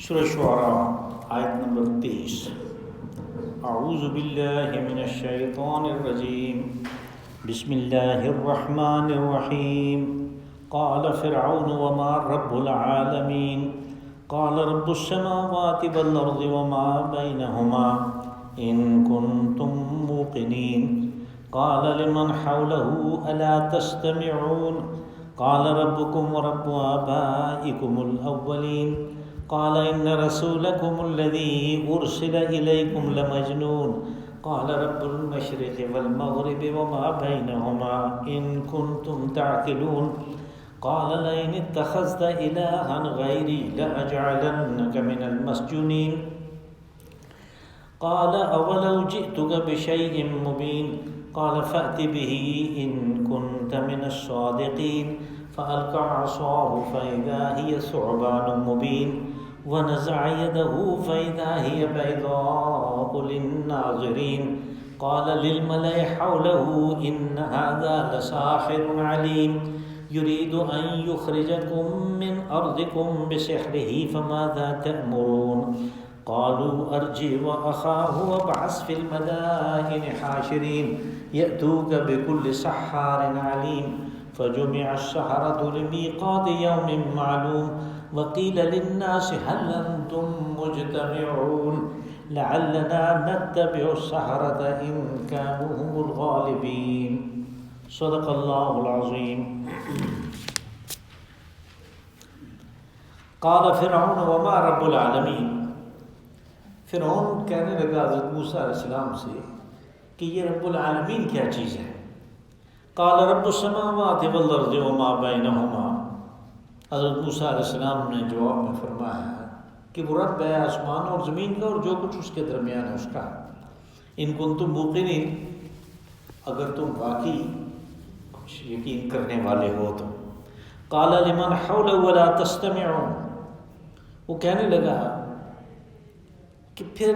سورہ شعراء آیت نمبر 23۔ اعوذ باللہ من الشیطان الرجیم، بسم اللہ الرحمن الرحیم۔ قال فرعون وما رب العالمین، قال رب السماوات والارض وما بینہما ان کنتم موقنین۔ قال لمن حوله الا تستمعون، قال ربكم ورب آبائكم الأولين، قال إن رسولكم الذي أرسل إليكم لمجنون، قال رب المشرق والمغرب وما بينهما إن كنتم تعقلون، قال لئن اتخذت إلها غيري لأجعلنك من المسجونين، قال أولو جئتك بشيء مبين، قال فأت به إن كنت من الصادقين، فألقى عصاه فإذا هي ثعبان مبين، ونزع يده فإذا هي بيضاء للناظرين، قال للملأ حوله إن هذا لساحر عليم، يريد أن يخرجكم من أرضكم بسحره فماذا تأمرون؟ قالوا أرجه وأخاه وابعث في المدائن حاشرين يأتوك بكل سحار عليم، فجمع السحرة لميقات يوم معلوم، وقيل للناس هل أنتم مجتمعون لعلنا نتبع السحرة إن كانوا هم الغالبين۔ صدق اللہ العظیم۔ قال فرعون وما رب العالمین، فرعون کہنے لگا حضرت موسیٰ علیہ السلام سے کہ یہ رب العالمین کیا چیز ہے؟ قال رب السماوات والارض وما بینہما، حضرت موسیٰ علیہ السلام نے جواب میں فرمایا کہ وہ رب ہے آسمان اور زمین کا اور جو کچھ اس کے درمیان ہے اس کا۔ ان کنتم موقنین، اگر تم واقعی کچھ یقین کرنے والے ہو تو۔ قال لمن حوله ولا تستمعون، وہ کہنے لگا کہ پھر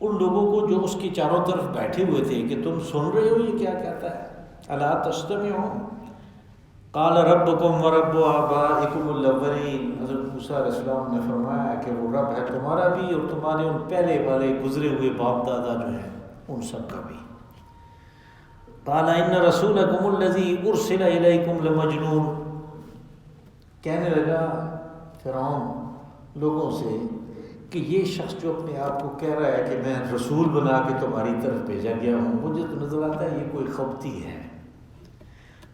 ان لوگوں کو جو اس کی چاروں طرف بیٹھے ہوئے تھے کہ تم سن رہے ہو یہ کیا کہتا ہے؟ الا تستمعون، قال ربکم ورب آبائکم الاولین، حضرت موسیٰ علیہ السلام نے فرمایا کہ وہ رب ہے تمہارا بھی اور تمہارے ان پہلے والے گزرے ہوئے باپ دادا جو ہیں ان سب کا بھی۔ قال ان رسولکم الذی ارسل الیکم لمجنون، کہنے لگا فرعون لوگوں سے کہ یہ شخص جو اپنے آپ کو کہہ رہا ہے کہ میں رسول بنا کے تمہاری طرف بھیجا گیا ہوں، مجھے تو نظر آتا ہے یہ کوئی خبطی ہے۔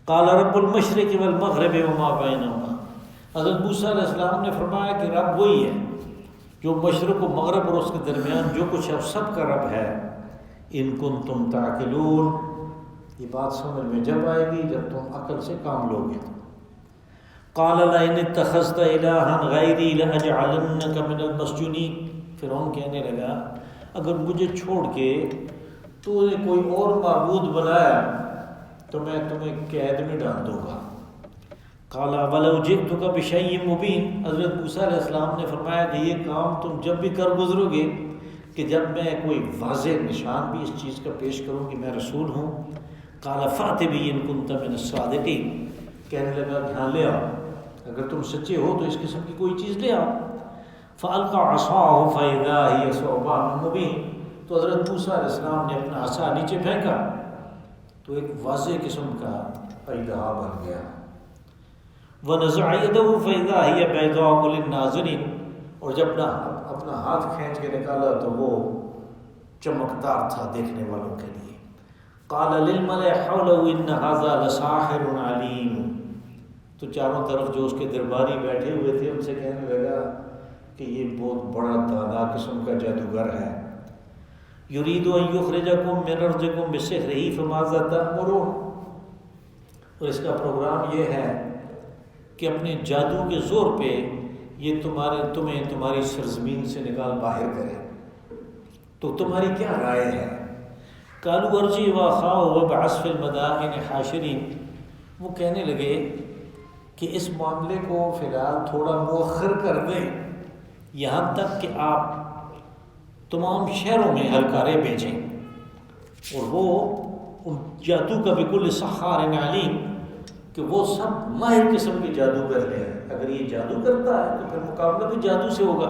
قال رب المشرق والمغرب وما بینہما، حضرت موسیٰ علیہ السلام نے فرمایا کہ رب وہی ہے جو مشرق و مغرب اور اس کے درمیان جو کچھ ہے سب کا رب ہے۔ ان کنتم تعقلون، یہ بات سمجھ میں جب آئے گی جب تم عقل سے کام لوگے تو۔ قال لئن اتخذت الہا غیری لاجعلنک من المسجونین، فرعون کہنے لگا اگر مجھے چھوڑ کے تو نے کوئی اور معبود بنایا تو میں تمہیں قید میں ڈال دوں گا۔ قال ولو جئتک بشیء مبین، حضرت موسیٰ علیہ السلام نے فرمایا کہ یہ کام تم جب بھی کر گزرو گے کہ جب میں کوئی واضح نشان بھی اس چیز کا پیش کروں کہ میں رسول ہوں۔ قال فأت به إن كنت من الصادقین، کہنے لگا دھیان لے آؤ اگر تم سچے ہو تو اس قسم کی کوئی چیز لے آؤ۔ فألقى عصاه فإذا هي ثعبان مبين، تو حضرت موسیٰ علیہ السلام نے اپنا عصا نیچے پھینکا تو ایک واضح قسم کا اژدہا بن گیا۔ وَنَزَعَ يَدَهُ فَإِذَا هِيَ بَيْضَاءُ لِلنَّاظِرِينَ، اور جب اپنا ہاتھ کھینچ کے نکالا تو وہ چمکدار تھا دیکھنے والوں کے لیے۔ قَالَ لِلْمَلَإِ حَوْلَهُ إِنَّ هَذَا لَسَاحِرٌ عَلِيمٌ، تو چاروں طرف جو اس کے درباری بیٹھے ہوئے تھے ان سے کہنے لگا کہ یہ بہت بڑا دانا قسم کا جادوگر ہے۔ یرید ان یخرجکم من ارضکم بسحرہ فماذا تأمرون، اور اس کا پروگرام یہ ہے کہ اپنے جادو کے زور پہ یہ تمہیں تمہاری سرزمین سے نکال باہر کرے، تو تمہاری کیا رائے ہے؟ قالوا ارجع واخاه وابعث في المدائن حاشرین، وہ کہنے لگے کہ اس معاملے کو فی الحال تھوڑا مؤخر کر دیں یہاں تک کہ آپ تمام شہروں میں ہلکارے بھیجیں، اور وہ ان جادو کا بکل سحار علیم، کہ وہ سب ماہر قسم کے جادوگر ہیں، اگر یہ جادو کرتا ہے تو پھر مقابلہ بھی جادو سے ہوگا۔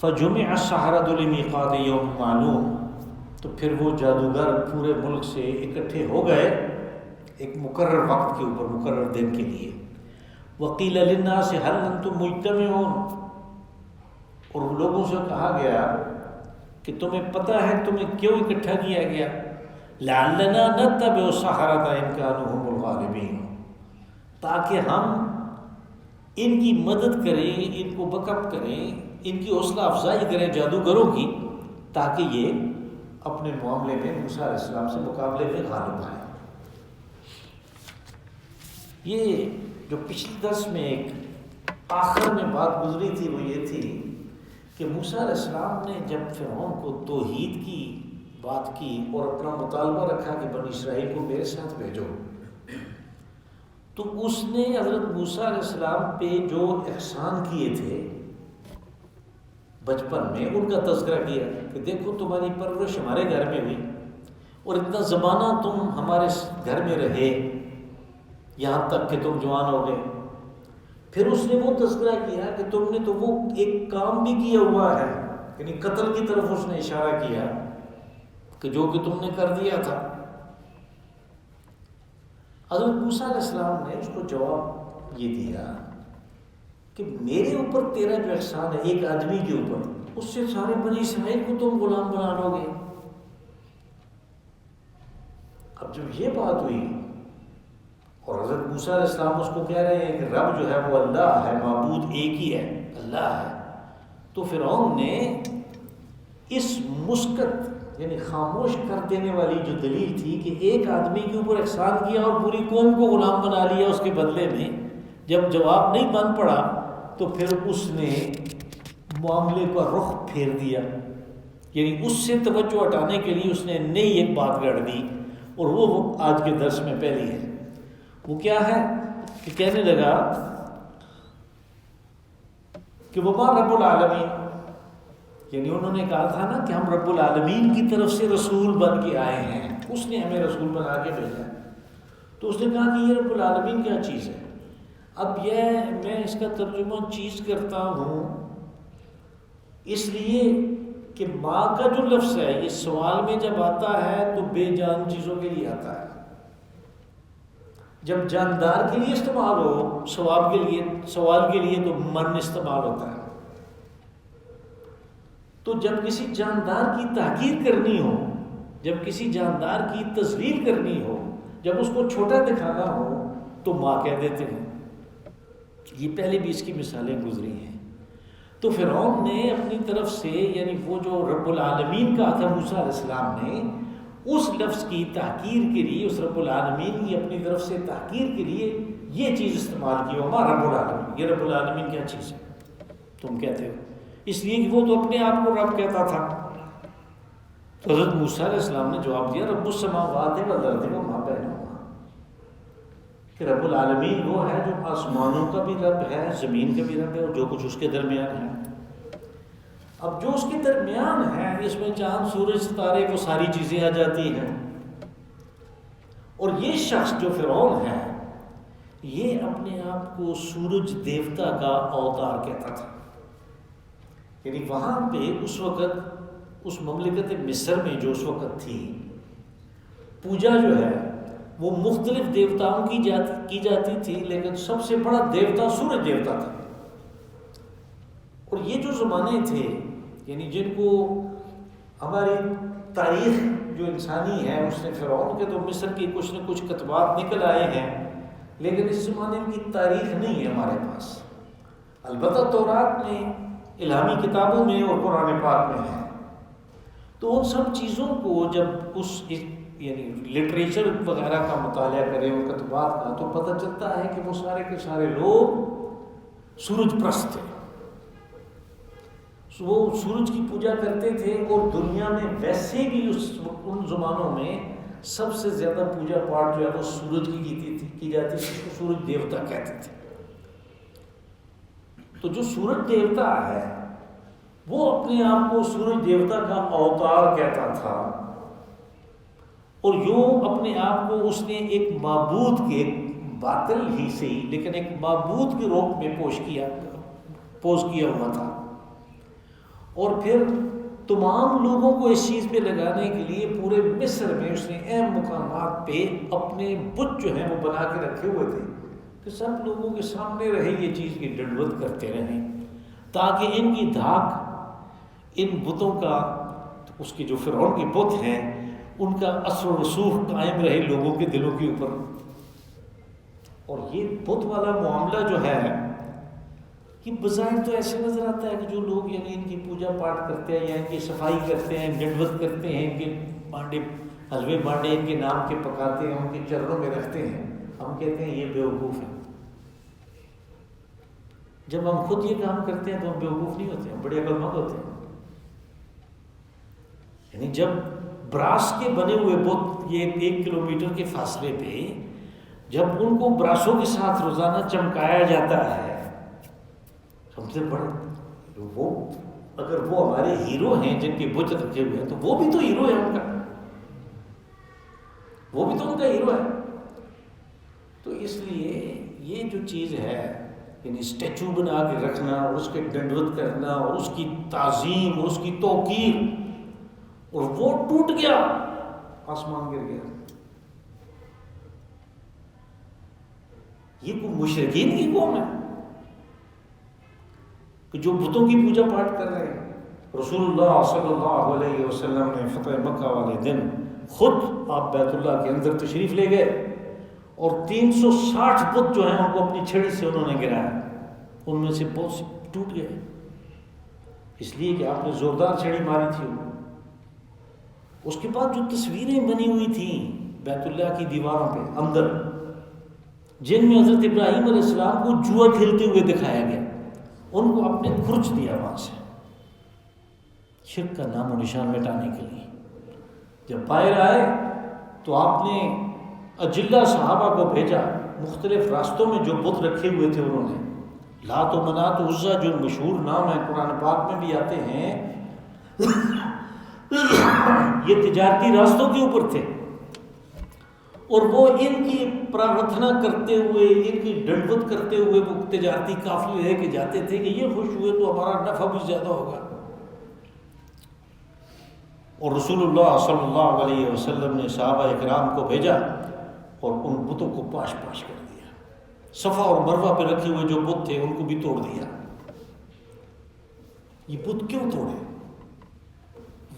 فَجُمِعَ السَّحَرَةُ لِمِيقَاتِ يَوْمٍ مَعْلُومٍ، تو پھر وہ جادوگر پورے ملک سے اکٹھے ہو گئے ایک مقرر وقت کے اوپر، مقرر دن کے لیے۔ وَقِيلَ لِلنَّاسِ هَلْ أَنْتُمْ مُجْتَمِعُونَ، اور لوگوں سے کہا گیا کہ تمہیں پتہ ہے تمہیں کیوں اکٹھا کیا گیا؟ لَعَلَّنَا نَتَّبِعُ السَّحَرَةَ إِنْ كَانُوا هُمُ الْغَالِبِينَ، تاکہ ہم ان کی مدد کریں، ان کو بیک اپ کریں، ان کی حوصلہ افزائی کریں جادوگروں کی، تاکہ یہ اپنے معاملے میں موسیٰ علیہ السلام سے مقابلے میں غالب آئے۔ یہ جو پچھلی درس میں ایک آخر میں بات گزری تھی وہ یہ تھی کہ موسیٰ علیہ السلام نے جب فرعون کو توحید کی بات کی اور اپنا مطالبہ رکھا کہ بنی اسرائیل کو میرے ساتھ بھیجو، تو اس نے حضرت موسیٰ علیہ السلام پہ جو احسان کیے تھے بچپن میں ان کا تذکرہ کیا کہ دیکھو تمہاری پرورش ہمارے گھر میں ہوئی اور اتنا زمانہ تم ہمارے گھر میں رہے یہاں تک کہ تم جوان ہو گئے۔ پھر اس نے وہ تذکرہ کیا کہ تم نے تو وہ ایک کام بھی کیا ہوا ہے، یعنی قتل کی طرف اس نے اشارہ کیا کہ جو کہ تم نے کر دیا تھا۔ حضرت موسیٰ علیہ السلام نے اس کو جواب یہ دیا کہ میرے اوپر تیرا جو احسان ہے ایک آدمی کے اوپر، اس سے سارے بنی اسرائیل کو تم غلام بنا لو گے۔ اب جب یہ بات ہوئی اور حضرت موسیٰ علیہ السلام اس کو کہہ رہے ہیں کہ رب جو ہے وہ اللہ ہے، معبود ایک ہی ہے، اللہ ہے، تو فرعون نے اس مسکت یعنی خاموش کر دینے والی جو دلیل تھی کہ ایک آدمی کے اوپر احسان کیا اور پوری قوم کو غلام بنا لیا اس کے بدلے میں، جب جواب نہیں بن پڑا تو پھر اس نے معاملے پر رخ پھیر دیا، یعنی اس سے توجہ ہٹانے کے لیے اس نے نئی ایک بات گڑھ دی، اور وہ آج کے درس میں پہلی ہے۔ وہ کیا ہے کہ کہنے لگا کہ وما رب العالمین، یعنی انہوں نے کہا تھا نا کہ ہم رب العالمین کی طرف سے رسول بن کے آئے ہیں، اس نے ہمیں رسول بنا کے بھیجا، تو اس نے کہا کہ یہ رب العالمین کیا چیز ہے؟ اب یہ میں اس کا ترجمہ چیز کرتا ہوں اس لیے کہ ماں کا جو لفظ ہے یہ سوال میں جب آتا ہے تو بے جان چیزوں کے لیے آتا ہے، جب جاندار کے لیے استعمال ہو سوال کے لیے تو من استعمال ہوتا ہے۔ تو جب کسی جاندار کی تحقیر کرنی ہو، جب کسی جاندار کی تصویر کرنی ہو، جب اس کو چھوٹا دکھانا ہو تو ماں کہہ دیتے ہیں۔ یہ پہلے بھی اس کی مثالیں گزری ہیں۔ تو فرعون نے اپنی طرف سے یعنی وہ جو رب العالمین کہا تھا موسیٰ علیہ السلام نے، اس لفظ کی تحقیر کے لیے، اس رب العالمین کی اپنی طرف سے تحقیر کے لیے یہ چیز استعمال کی، وما رب العالمین، یہ رب العالمین کیا چیز ہے تم کہتے ہو؟ اس لیے کہ وہ تو اپنے آپ کو رب کہتا تھا۔ تو حضرت موسیٰ علیہ السلام نے جواب دیا رب السماوات والارض وما بینہما، کہ رب العالمین وہ ہے جو آسمانوں کا بھی رب ہے، زمین کا بھی رب ہے، اور جو کچھ اس کے درمیان ہے۔ اب جو اس کے درمیان ہے اس میں چاند سورج ستارے وہ ساری چیزیں آ جاتی ہیں، اور یہ شخص جو فرعون ہے یہ اپنے آپ کو سورج دیوتا کا اوتار کہتا تھا، یعنی وہاں پہ اس وقت اس مملکت مصر میں جو اس وقت تھی پوجا جو ہے وہ مختلف دیوتاؤں کی جاتی تھی، لیکن سب سے بڑا دیوتا سورج دیوتا تھا۔ اور یہ جو زمانے تھے یعنی جن کو ہماری تاریخ جو انسانی ہے اس نے فرعون کے تو مصر کی کچھ نہ کچھ کتبات نکل آئے ہیں، لیکن اس زمانے کی تاریخ نہیں ہے ہمارے پاس، البتہ تورات میں، الہامی کتابوں میں اور قرآن پاک میں ہے۔ تو ان سب چیزوں کو جب اس یعنی لٹریچر وغیرہ کا مطالعہ کریں اور کتبات کا، تو پتہ چلتا ہے کہ وہ سارے کے سارے لوگ سورج پرست تھے، وہ سورج کی پوجا کرتے تھے، اور دنیا میں ویسے بھی ان زمانوں میں سب سے زیادہ پوجا پاٹ جو ہے وہ سورج کی جاتی تھی، اس کو سورج دیوتا کہتے تھے۔ تو جو سورج دیوتا ہے وہ اپنے آپ کو سورج دیوتا کا اوتار کہتا تھا، اور یوں اپنے آپ کو اس نے ایک معبود کے باطل ہی سے ہی لیکن ایک معبود کے روپ میں پوز کیا ہوا تھا، اور پھر تمام لوگوں کو اس چیز پہ لگانے کے لیے پورے مصر میں اس نے اہم مقامات پہ اپنے بت جو ہیں وہ بنا کے رکھے ہوئے تھے کہ سب لوگوں کے سامنے رہے، یہ چیز کی ڈنڈوت کرتے رہیں تاکہ ان کی دھاک ان بتوں کا، اس کے جو فرعون کے بت ہیں ان کا اثر و رسوخ قائم رہے لوگوں کے دلوں کے اوپر۔ اور یہ بت والا معاملہ جو ہے یہ بظاہر تو ایسے نظر آتا ہے کہ جو لوگ یعنی ان کی پوجا پاٹ کرتے ہیں یا ان کی صفائی کرتے ہیں، ڈنڈوت کرتے ہیں، ان کے بانڈے حلوے بانڈے ان کے نام کے پکاتے ہیں، ان کے چرنوں میں رکھتے ہیں، ہم کہتے ہیں یہ بیوقوف ہیں۔ جب ہم خود یہ کام کرتے ہیں تو ہم بیوقوف نہیں ہوتے، ہم بڑے عقل مند ہوتے ہیں۔ یعنی جب براس کے بنے ہوئے بت یہ 1 کلومیٹر کے فاصلے پہ جب ان کو براسوں کے ساتھ روزانہ چمکایا جاتا ہے، ہم سے بڑے وہ اگر وہ ہمارے ہیرو ہیں جن کے بت رکھے ہوئے ہیں تو وہ بھی تو ہیرو ہے ان کا، وہ بھی تو ان کا ہیرو ہے۔ تو اس لیے یہ جو چیز ہے یعنی اسٹیچو بنا کے رکھنا اور اس کے ڈنڈوت کرنا اور اس کی تعظیم اور اس کی توقیر، اور وہ ٹوٹ گیا، آسمان گر گیا۔ یہ کوئی مشرکین کی قوم ہے کہ جو بتوں کی پوجا پاٹ کر رہے ہیں۔ رسول اللہ صلی اللہ علیہ وسلم نے فتح مکہ والے دن خود آپ بیت اللہ کے اندر تشریف لے گئے اور 360 بت جو ہیں ان کو اپنی چھڑی سے انہوں نے گرایا، ان میں سے بہت سے ٹوٹ گئے، اس لیے کہ آپ نے زوردار چھڑی ماری تھی ان کو۔ اس کے بعد جو تصویریں بنی ہوئی تھیں بیت اللہ کی دیواروں پہ اندر، جن میں حضرت ابراہیم علیہ السلام کو جوا کھیلتے ہوئے دکھایا گیا، ان کو آپ نے کھرچ دیا وہاں سے، شرک کا نام و نشان مٹانے کے لیے۔ جب باہر آئے تو آپ نے اجلہ صحابہ کو بھیجا، مختلف راستوں میں جو بت رکھے ہوئے تھے انہوں نے، لات و منات و عزا جو مشہور نام ہے قرآن پاک میں بھی آتے ہیں، یہ تجارتی راستوں کے اوپر تھے، اور وہ ان کی پرارتھنا کرتے ہوئے، ان کی ڈنڈوت کرتے ہوئے وہ تجارتی قافلے لے کے جاتے تھے کہ یہ خوش ہوئے تو ہمارا نفع بھی زیادہ ہوگا۔ اور رسول اللہ صلی اللہ علیہ وسلم نے صحابہ اکرام کو بھیجا اور ان بتوں کو پاش پاش کر دیا، صفا اور مروہ پہ رکھے ہوئے جو بت تھے ان کو بھی توڑ دیا۔ یہ بت کیوں توڑے؟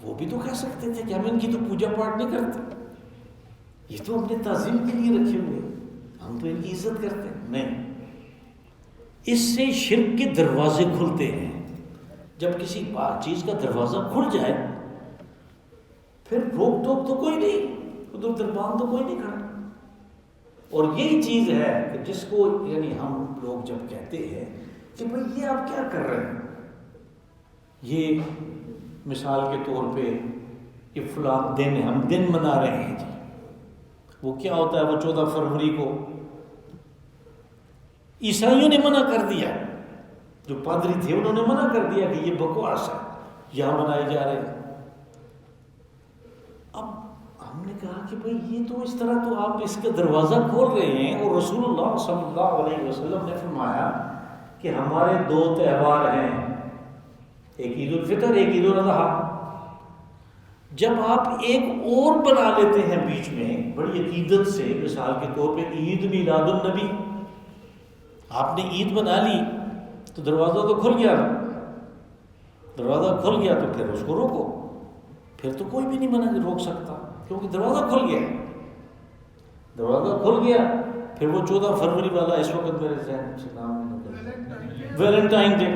وہ بھی تو کہہ سکتے تھے کہ ہم ان کی تو پوجا پاٹ نہیں کرتے، یہ تو اپنے تعظیم کے لیے رکھے ہوئے، ہم تو ان کی عزت کرتے ہیں۔ نہیں، اس سے شرک کے دروازے کھلتے ہیں۔ جب کسی چیز کا دروازہ کھل جائے پھر روک ٹوک تو کوئی نہیں، ادھر دربان تو کوئی نہیں کھڑا۔ اور یہی چیز ہے کہ جس کو یعنی ہم لوگ جب کہتے ہیں کہ بھئی یہ آپ کیا کر رہے ہیں، یہ مثال کے طور پہ کہ فلاں دن ہم دن منا رہے ہیں جی، وہ کیا ہوتا ہے؟ وہ 14 فروری کو عیسائیوں نے منع کر دیا، جو پادری تھے انہوں نے منع کر دیا کہ یہ بکواس ہے، یہاں منائے جا رہے ہیں۔ اب ہم نے کہا کہ بھئی یہ تو اس طرح تو آپ اس کا دروازہ کھول رہے ہیں، اور رسول اللہ صلی اللہ علیہ وسلم نے فرمایا کہ ہمارے 2 تہوار ہیں، ایک عید الفطر، ایک عید الاضحیٰ۔ جب آپ ایک اور بنا لیتے ہیں بیچ میں بڑی عقیدت سے، مثال کے طور پہ عید میلاد النبی، آپ نے عید بنا لی تو دروازہ تو کھل گیا، دروازہ کھل گیا تو پھر اس کو روکو، پھر تو کوئی بھی نہیں بنا کے روک سکتا کیونکہ دروازہ کھل گیا، دروازہ کھل گیا۔ پھر وہ 14 فروری والا اس وقت میرے ذہن سے نام نہیں، ویلنٹائن ڈے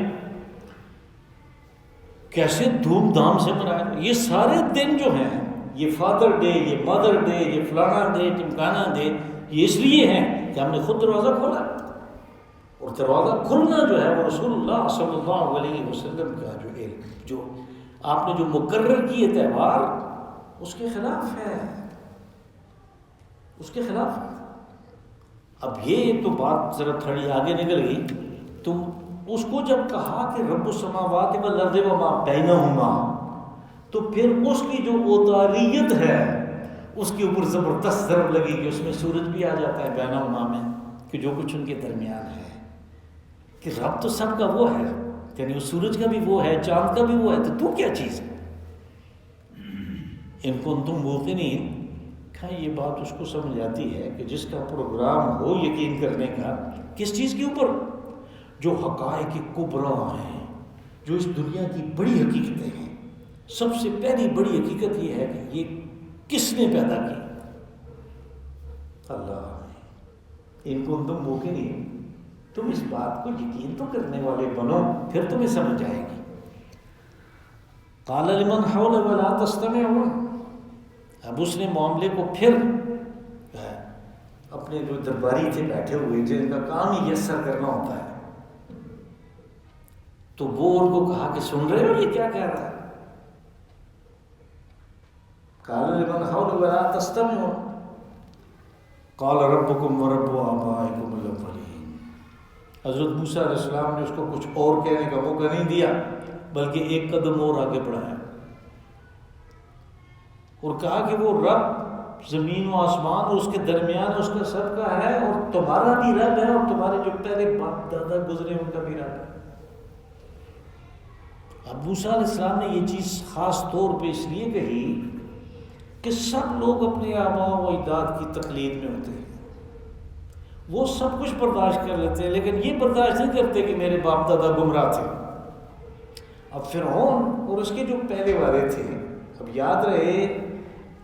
کیسے دھوم دھام سے منایا۔ یہ سارے دن جو ہیں، یہ فادر ڈے، یہ مدر ڈے، یہ فلانا ڈے، ٹمکانا ڈے، یہ اس لیے ہیں کہ ہم نے خود دروازہ کھولا، اور دروازہ کھلنا جو ہے وہ رسول اللہ صلی اللہ علیہ وسلم کا جو آپ نے جو مقرر کیے تہوار، اس کے خلاف ہے، اس کے خلاف ہے۔ اب یہ تو بات ذرا تھوڑی آگے نکل گئی، تو اس کو جب کہا کہ رب السماوات والارض وما بینہما، تو پھر اس کی جو اوتاریت ہے اس کے اوپر زبردست ضرب لگی کہ اس میں سورج بھی آ جاتا ہے بینہما میں، کہ جو کچھ ان کے درمیان ہے، کہ رب تو سب کا وہ ہے، یعنی اس سورج کا بھی وہ ہے، چاند کا بھی وہ ہے، تو کیا چیز ہے؟ ان کنتم موقنین، کہا یہ بات اس کو سمجھ آتی ہے کہ جس کا پروگرام ہو یقین کرنے کا، کس چیز کے اوپر؟ جو حقائق کبریٰ ہیں، جو اس دنیا کی بڑی حقیقتیں ہیں۔ سب سے پہلی بڑی حقیقت یہ ہے کہ یہ کس نے پیدا کی؟ اللہ نے۔ ان کنتم موقنین، تم اس بات کو یقین تو کرنے والے بنو، پھر تمہیں سمجھ آئے گی۔ قال لمن حوله ولا تستمعون، اب اس نے معاملے کو پھر اپنے جو درباری تھے بیٹھے ہوئے جن کا کام ہی یسر کرنا ہوتا ہے، تو وہ ان کو کہا کہ سن رہے ہو یہ کیا کہہ رہا ہے؟ قال لمن حوله ولا تستمعون قال ربكم ورب آبائكم الاولين۔ حضرت موسیٰ علیہ السلام نے اس کو کچھ اور کہنے کا موقع نہیں دیا، بلکہ ایک قدم اور آگے بڑھایا اور کہا کہ وہ رب زمین و آسمان اور اس کے درمیان اس کا سب کا ہے، اور تمہارا بھی رب ہے، اور تمہارے جو پہلے باپ دادا گزرے ان کا بھی رب ہے۔ اب موسیٰ علیہ السلام نے یہ چیز خاص طور پہ اس لیے کہی کہ سب لوگ اپنے آباء و اجداد کی تقلید میں ہوتے ہیں، وہ سب کچھ برداشت کر لیتے ہیں، لیکن یہ برداشت نہیں کرتے کہ میرے باپ دادا گمراہ تھے۔ اب فرعون اور اس کے جو پہلے والے تھے، اب یاد رہے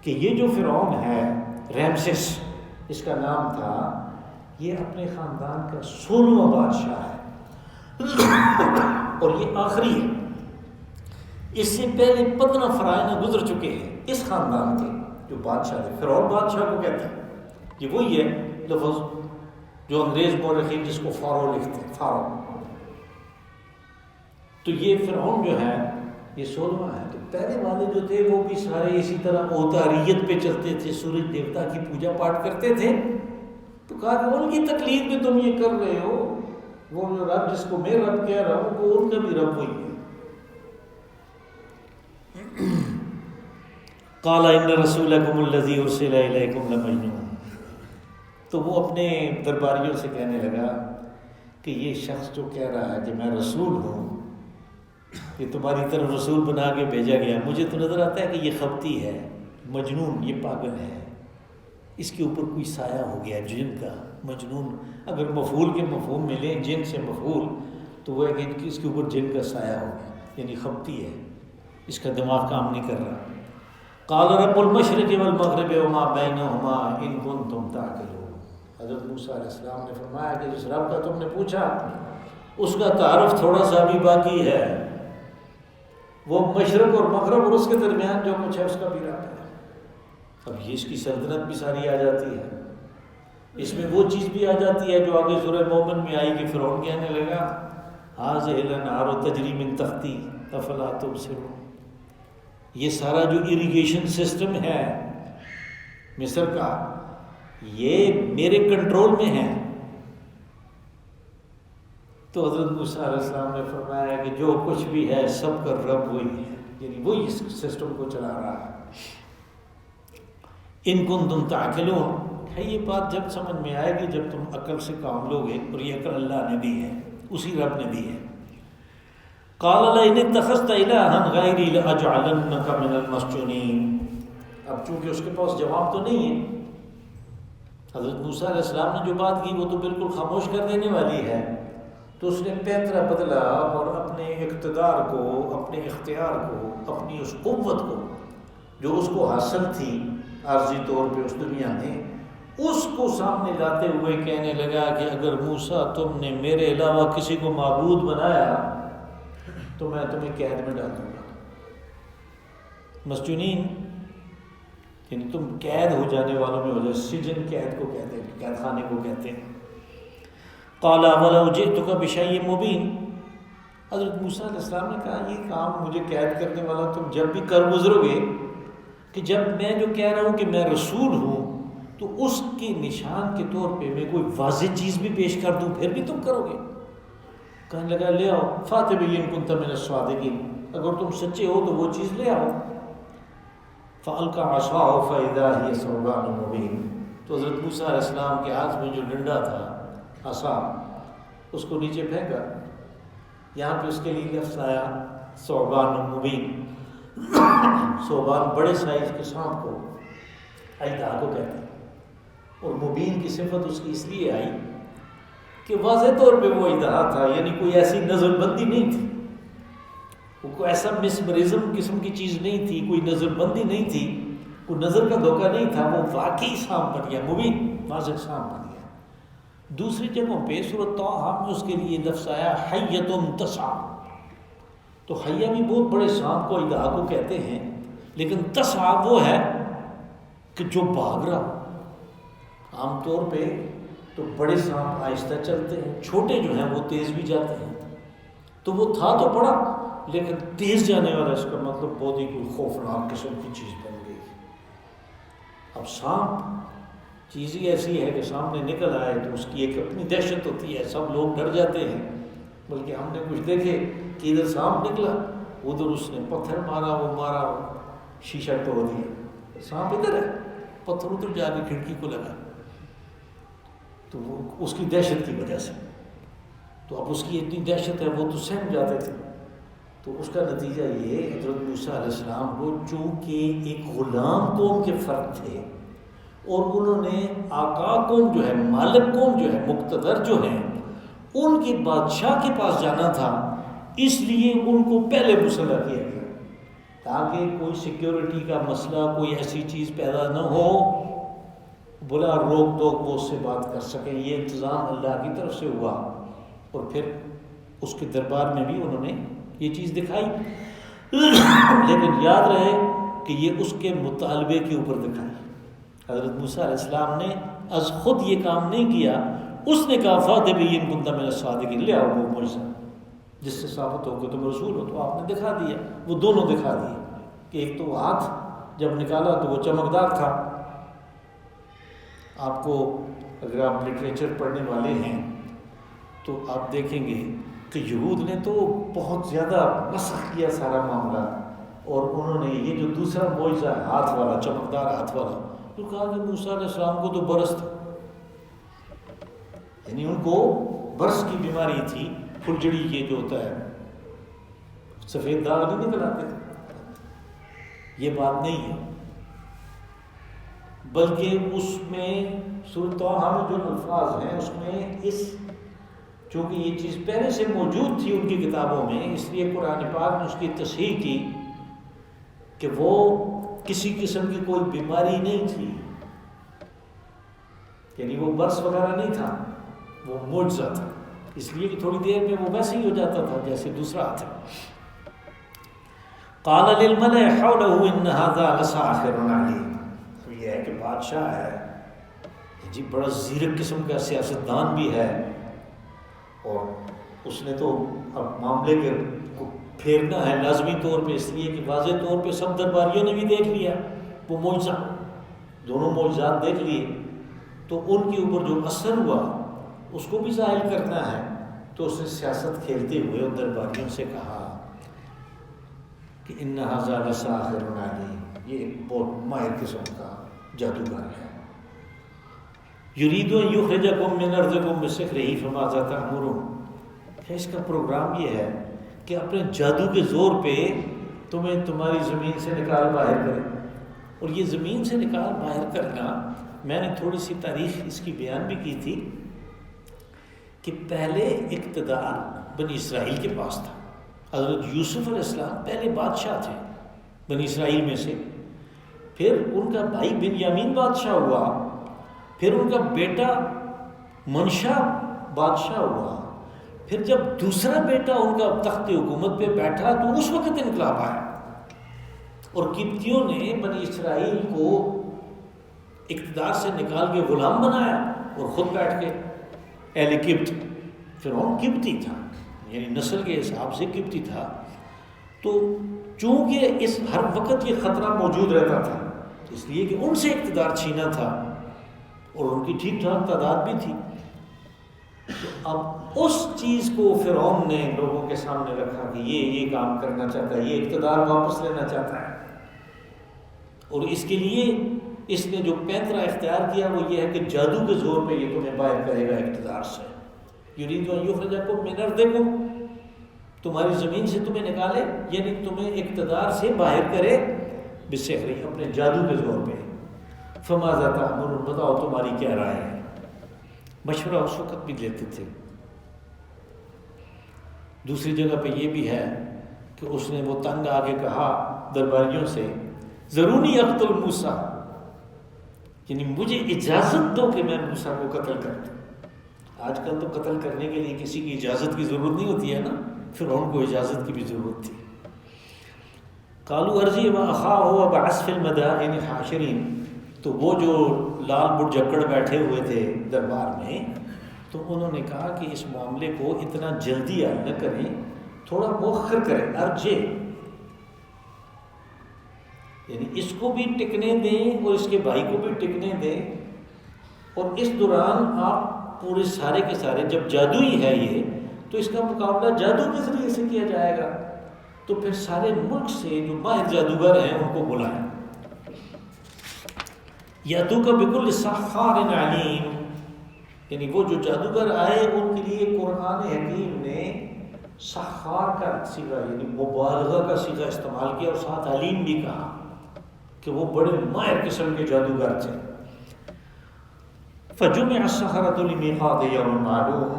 کہ یہ جو فرعون ہے ریمسس اس کا نام تھا، یہ اپنے خاندان کا 16واں بادشاہ ہے اور یہ آخری ہے۔ اس سے پہلے 15 فرعون گزر چکے ہیں اس خاندان کے جو بادشاہ تھے۔ فرعون بادشاہ کو کہتے ہیں، یہ وہی ہے لفظ جو انگریز مورخین جس کو فارو لکھتے ہیں، فارو۔ تو یہ فرعون جو ہے یہ 16واں ہے۔ تو پہلے والے جو تھے وہ بھی سارے اسی طرح اوتاریت پہ چلتے تھے، سورج دیوتا کی پوجا پاٹ کرتے تھے۔ تو کہا کہ ان کی تقلید میں تم یہ کر رہے ہو، وہ جو رب جس کو میں رب کہہ رہا ہوں وہ ان کا بھی رب وہی ہے۔ قال ان رسولکم الذی ارسل الیکم لمجنون، تو وہ اپنے درباریوں سے کہنے لگا کہ یہ شخص جو کہہ رہا ہے کہ میں رسول ہوں، یہ تمہاری طرف رسول بنا کے بھیجا گیا، مجھے تو نظر آتا ہے کہ یہ خبتی ہے، مجنون، یہ پاگل ہے، اس کے اوپر کوئی سایہ ہو گیا جن کا۔ مجنون اگر مفعول کے مفہوم میں لیں، جن سے مفعول، تو وہ ہے کہ اس کے اوپر جن کا سایہ ہو گیا، یعنی خبتی ہے، اس کا دماغ کام نہیں کر رہا۔ قال رب المشرق والمغرب وما بینہما ان کنتم تعقلون، حضرت موسیٰ علیہ السلام نے فرمایا کہ جس رب کا تم نے پوچھا اس کا تعارف تھوڑا سا بھی باقی ہے، وہ مشرق اور مغرب اور اس کے درمیان جو کچھ ہے اس کا بھی رب ہے۔ اب یہ اس کی سلطنت بھی ساری آ جاتی ہے، اس میں وہ چیز بھی آ جاتی ہے جو آگے سورہ مومن میں آئی کہ فرعون کہنے لگا ھذہ الانہار تجری من تحتی افلا تبصرون، یہ سارا جو اریگیشن سسٹم ہے مصر کا یہ میرے کنٹرول میں ہے۔ تو حضرت موسیٰ علیہ السلام نے فرمایا کہ جو کچھ بھی ہے سب کا رب وہی ہے، یعنی وہی اس سسٹم کو چلا رہا ہے۔ ان کنتم تعقلون، ہے یہ بات جب سمجھ میں آئے گی جب تم عقل سے کام لوگے، اور یہ عقل اللہ نے دی ہے، اسی رب نے دی ہے۔ قال لئن اتخذت الہا غیری لاجعلنک من المسجونین، اب چونکہ اس کے پاس جواب تو نہیں ہے، حضرت موسیٰ علیہ السلام نے جو بات کی وہ تو بالکل خاموش کر دینے والی ہے، تو اس نے پیترا بدلا اور اپنے اقتدار کو، اپنے اختیار کو، اپنی اس قوت کو جو اس کو حاصل تھی عارضی طور پہ اس دنیا میں، اس کو سامنے لاتے ہوئے کہنے لگا کہ اگر موسیٰ تم نے میرے علاوہ کسی کو معبود بنایا تو میں تمہیں قید میں ڈال دوں گا۔ مسجونین یعنی تم قید ہو جانے والوں میں ہو جائے، سجن قید کو کہتے ہیں، قید خانے کو کہتے ہیں۔ قال ولو جئتک بشیء مبین، حضرت موسیٰ علیہ السلام نے کہا یہ کام مجھے قید کرنے والا تم جب بھی کر گزرو گے کہ جب میں جو کہہ رہا ہوں کہ میں رسول ہوں تو اس کے نشان کے طور پہ میں کوئی واضح چیز بھی پیش کر دوں پھر بھی تم کرو گے؟ کہنے لگا لے آؤ، فاتبی ان کنت من الصادقین، اگر تم سچے ہو تو وہ چیز لے آؤ۔ فَأَلْقَى عَصَاهُ فَإِذَا هِيَ ثُعْبَانٌ مُبِينٌ، تو حضرت موسیٰ علیہ السلام کے ہاتھ میں جو ڈنڈا تھا عصا، اس کو نیچے پھینکا. یہاں پہ اس کے لیے لفظ آیا ثعبان مبین. ثعبان بڑے سائز کے سانپ کو اژدہا کو کہتے ہیں، اور مبین کی صفت اس کی اس لیے آئی کہ واضح طور پہ وہ اژدہا تھا، یعنی کوئی ایسی نظر بندی نہیں تھی، وہ کوئی ایسا مسمرزم قسم کی چیز نہیں تھی، کوئی نظر بندی نہیں تھی، کوئی نظر کا دھوکہ نہیں تھا، وہ واقعی سانپ بن گیا، مبین واضح سانپ بن گیا. دوسری جگہوں پہ سورۃ طٰہٰ میں اس کے لیے لفظ آیا حیۃ تسعیٰ. تو حیہ بھی بہت بڑے سانپ کو اژدہا کو کہتے ہیں، لیکن تسعیٰ وہ ہے کہ جو بھاگ رہا. عام طور پہ تو بڑے سانپ آہستہ چلتے ہیں، چھوٹے جو ہیں وہ تیز بھی جاتے ہیں. تو وہ تھا تو بڑا لیکن تیز جانے والا، اس کا مطلب بہت ہی کوئی خوفناک قسم کی چیز بن گئی. اب سانپ چیز ہی ایسی ہے کہ سامنے نکل آئے تو اس کی ایک اپنی دہشت ہوتی ہے، سب لوگ ڈر جاتے ہیں. بلکہ ہم نے کچھ دیکھے کہ ادھر سانپ نکلا، ادھر اس نے پتھر مارا، وہ مارا، شیشہ توڑ دیا. سانپ ادھر ہے، پتھر ادھر جا کے کھڑکی کو لگا. تو وہ اس کی دہشت کی وجہ سے، تو اب اس کی اتنی دہشت ہے وہ تو سہم جاتے تھے. تو اس کا نتیجہ یہ حضرت موسیٰ علیہ السلام کو، چونکہ ایک غلام قوم کے فرد تھے اور انہوں نے آقا قوم جو ہے، مالک قوم جو ہے، مقتدر جو ہیں، ان کے بادشاہ کے پاس جانا تھا، اس لیے ان کو پہلے مسلح کیا گیا تاکہ کوئی سیکیورٹی کا مسئلہ، کوئی ایسی چیز پیدا نہ ہو، بلا روک ٹوک وہ اس سے بات کر سکیں. یہ انتظام اللہ کی طرف سے ہوا، اور پھر اس کے دربار میں بھی انہوں نے یہ چیز دکھائی. لیکن یاد رہے کہ یہ اس کے مطالبے کے اوپر دکھائی. حضرت موسیٰ علیہ السلام نے از خود یہ کام نہیں کیا، اس نے کہا فَأْتِ إِن كُنتَ مِنَ الصَّادِقِينَ، لے آؤ وہ معجزہ جس سے ثابت ہو کہ تم رسول ہو. تو آپ نے دکھا دیا، وہ دونوں دکھا دیے کہ ایک تو ہاتھ جب نکالا تو وہ چمکدار تھا. آپ کو اگر آپ لٹریچر پڑھنے والے ہیں تو آپ دیکھیں گے کہ یہود نے تو بہت زیادہ مسخ کیا سارا معاملہ، اور انہوں نے یہ جو دوسرا معجزہ ہاتھ والا، چمکدار ہاتھ والا، تو کہا کہ موسیٰ علیہ السلام کو تو برس تھا، یعنی ان کو برس کی بیماری تھی، پھلجڑی یہ جو ہوتا ہے سفید داغ نہیں نکل آتے تھے. یہ بات نہیں ہے، بلکہ اس میں سورۃ طٰہٰ میں جو الفاظ ہیں اس میں چونکہ یہ چیز پہلے سے موجود تھی ان کی کتابوں میں، اس لیے قرآن پاک نے اس کی تصحیح کی کہ وہ کسی قسم کی کوئی بیماری نہیں تھی، یعنی وہ برس وغیرہ نہیں تھا، وہ معجزہ تھا. اس لیے کہ تھوڑی دیر میں وہ ویسے ہی ہو جاتا تھا جیسے دوسرا ہاتھ ہے. قال للملأ حوله ان هذا لساحر علیم. یہ ہے کہ بادشاہ ہے جی، بڑا زیرک قسم کا سیاستدان بھی ہے، اور اس نے تو اب معاملے کو پھیرنا ہے لازمی طور پہ، اس لیے کہ واضح طور پہ سب درباریوں نے بھی دیکھ لیا وہ معجزہ، دونوں معجزات دیکھ لیے، تو ان کے اوپر جو اثر ہوا اس کو بھی ظاہر کرنا ہے. تو اس نے سیاست کھیلتے ہوئے ان درباریوں سے کہا کہ ان ھذا لساحر علیم، یہ ایک بہت ماہر قسم کا جادوگر ہے. یرید ان یخرجکم من ارضکم بسحرہ فماذا تأمرون. اس کا پروگرام یہ ہے کہ اپنے جادو کے زور پہ تمہیں تمہاری زمین سے نکال باہر کرے. اور یہ زمین سے نکال باہر کرنا، میں نے تھوڑی سی تاریخ اس کی بیان بھی کی تھی کہ پہلے اقتدار بنی اسرائیل کے پاس تھا. حضرت یوسف علیہ السلام پہلے بادشاہ تھے بنی اسرائیل میں سے، پھر ان کا بھائی بنیامین بادشاہ ہوا، پھر ان کا بیٹا منشا بادشاہ ہوا، پھر جب دوسرا بیٹا ان کا تخت حکومت پہ بیٹھا تو اس وقت انقلاب آیا، اور قبطیوں نے بنی اسرائیل کو اقتدار سے نکال کے غلام بنایا اور خود بیٹھ کے اہل قبط. فرعون قبطی تھا، یعنی نسل کے حساب سے قبطی تھا. تو چونکہ اس ہر وقت یہ خطرہ موجود رہتا تھا، اس لیے کہ ان سے اقتدار چھینا تھا اور ان کی ٹھیک ٹھاک تعداد بھی تھی. تو اب اس چیز کو فرعون نے لوگوں کے سامنے رکھا کہ یہ کام کرنا چاہتا ہے، یہ اقتدار واپس لینا چاہتا ہے. اور اس کے لیے اس نے جو پینترا اختیار کیا وہ یہ ہے کہ جادو کے زور پہ یہ تمہیں باہر کرے گا اقتدار سے. یرید ان یخرجکم من ارضکم، تمہاری زمین سے تمہیں نکالے، یعنی تمہیں اقتدار سے باہر کرے بسحر، اپنے جادو کے زور پہ. فماذا تأمرون، بتاؤ تمہاری کیا رائے ہے. مشورہ اس وقت بھی لیتے تھے. دوسری جگہ پہ یہ بھی ہے کہ اس نے وہ تنگ آ کے کہا درباریوں سے ضروري اقتل موسیٰ، یعنی مجھے اجازت دو کہ میں موسیٰ کو قتل کر دوں. آج کل تو قتل کرنے کے لیے کسی کی اجازت کی ضرورت نہیں ہوتی ہے نا، فرعون کو اجازت کی بھی ضرورت تھی. قالوا ارجع واخاه وابعث في المدائن حاشرين، تو وہ جو لال بٹ جکڑ بیٹھے ہوئے تھے دربار میں، تو انہوں نے کہا کہ اس معاملے کو اتنا جلدی حل نہ کریں، تھوڑا مؤخر کریں. ارجع یعنی اس کو بھی ٹکنے دیں اور اس کے بھائی کو بھی ٹکنے دیں، اور اس دوران آپ پورے سارے کے سارے، جب جادوئی ہے یہ تو اس کا مقابلہ جادو کے ذریعے سے کیا جائے گا، تو پھر سارے ملک سے جو ماہر جادوگر ہیں ان کو بلائیں. یاتوک بکل سحار علیم، یعنی وہ جو جادوگر آئے ان کے لیے قرآن حکیم نے سحار کا صیغہ یعنی مبالغہ کا صیغہ استعمال کیا، اور ساتھ علیم بھی کہا کہ وہ بڑے ماہر قسم کے جادوگر تھے. فجمع السحرۃ لمیقات یوم معلوم،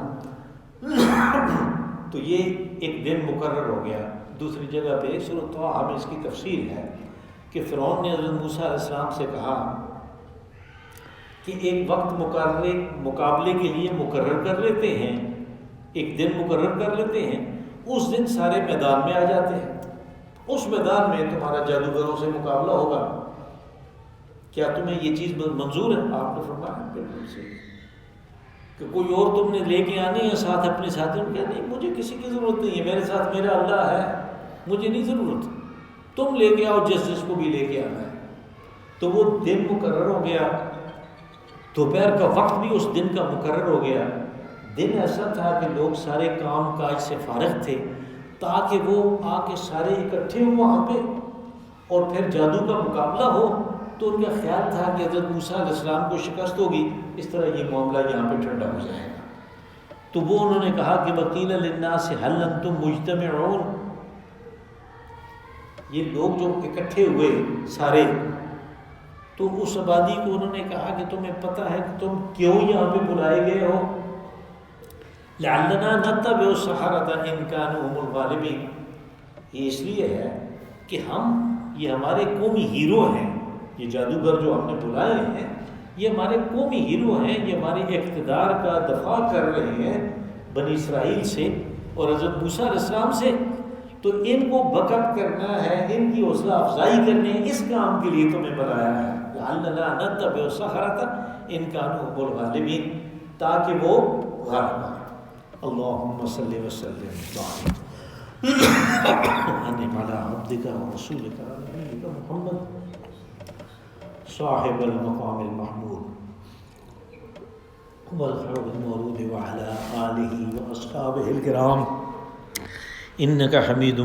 تو یہ ایک دن مقرر ہو گیا. دوسری جگہ پہ سورۃ طٰہٰ میں اس کی تفصیل ہے کہ فرعون نے حضرت موسیٰ علیہ السلام سے کہا کہ ایک وقت مقابلے کے لیے مقرر کر لیتے ہیں، ایک دن مقرر کر لیتے ہیں، اس دن سارے میدان میں آ جاتے ہیں، اس میدان میں تمہارا جادوگروں سے مقابلہ ہوگا. کیا تمہیں یہ چیز منظور ہے؟ آپ نے فرمایا بالکل صحیح. کہ کوئی اور تم نے لے کے آنی ہے ساتھ اپنے ساتھیوں کے؟ نہیں، مجھے کسی کی ضرورت نہیں ہے، میرے ساتھ میرا اللہ ہے، مجھے نہیں ضرورت. تم لے کے آؤ جس کو بھی لے کے آنا ہے. تو وہ دن مقرر ہو گیا، دوپہر کا وقت بھی اس دن کا مقرر ہو گیا. دن ایسا تھا کہ لوگ سارے کام کاج سے فارغ تھے تاکہ وہ آ کے سارے اکٹھے ہوں وہاں پہ اور پھر جادو کا مقابلہ ہو. تو ان کا خیال تھا کہ حضرت موسیٰ علیہ السلام کو شکست ہوگی، اس طرح یہ معاملہ یہاں پہ ٹھنڈا ہو جائے گا. تو وہ انہوں نے کہا کہ وَقِيلَ لِلنَّاسِ هَلْ أَنْتُمْ مُجْتَمِعُونَ، یہ لوگ جو اکٹھے ہوئے سارے، تو اس آبادی کو انہوں نے کہا کہ تمہیں پتہ ہے کہ تم کیوں یہاں پہ بلائے گئے ہو؟ لَعَلَّنَا نَتَّبِعُ السَّحَرَةَ إِنْ كَانُوا هُمُ الْغَالِبِينَ، یہ اس لیے ہے کہ یہ ہمارے قومی ہیرو ہیں، یہ جادوگر جو ہم نے بلائے ہیں یہ ہمارے قومی ہیرو ہیں، یہ ہمارے اقتدار کا دفاع کر رہے ہیں بنی اسرائیل سے اور حضرت موسیٰ علیہ السلام سے. تو ان کو بیک اپ کرنا ہے، ان کی حوصلہ افزائی کرنی ہے، اس کام کے لیے تمہیں بلایا ہے. لَعَلَّنَا نَتَّبِعُ السَّحَرَةَ إِنْ كَانُوا هُمُ الْغَالِبِينَ، تاکہ وہ غالب آئیں. اللہم صلی وسلم وبارک انعم علی عبدک ورسولک نبیک محمد صاحب المقام المحمود والحوض المورود وعلى آلہ واصحابہ الکرام انک حمید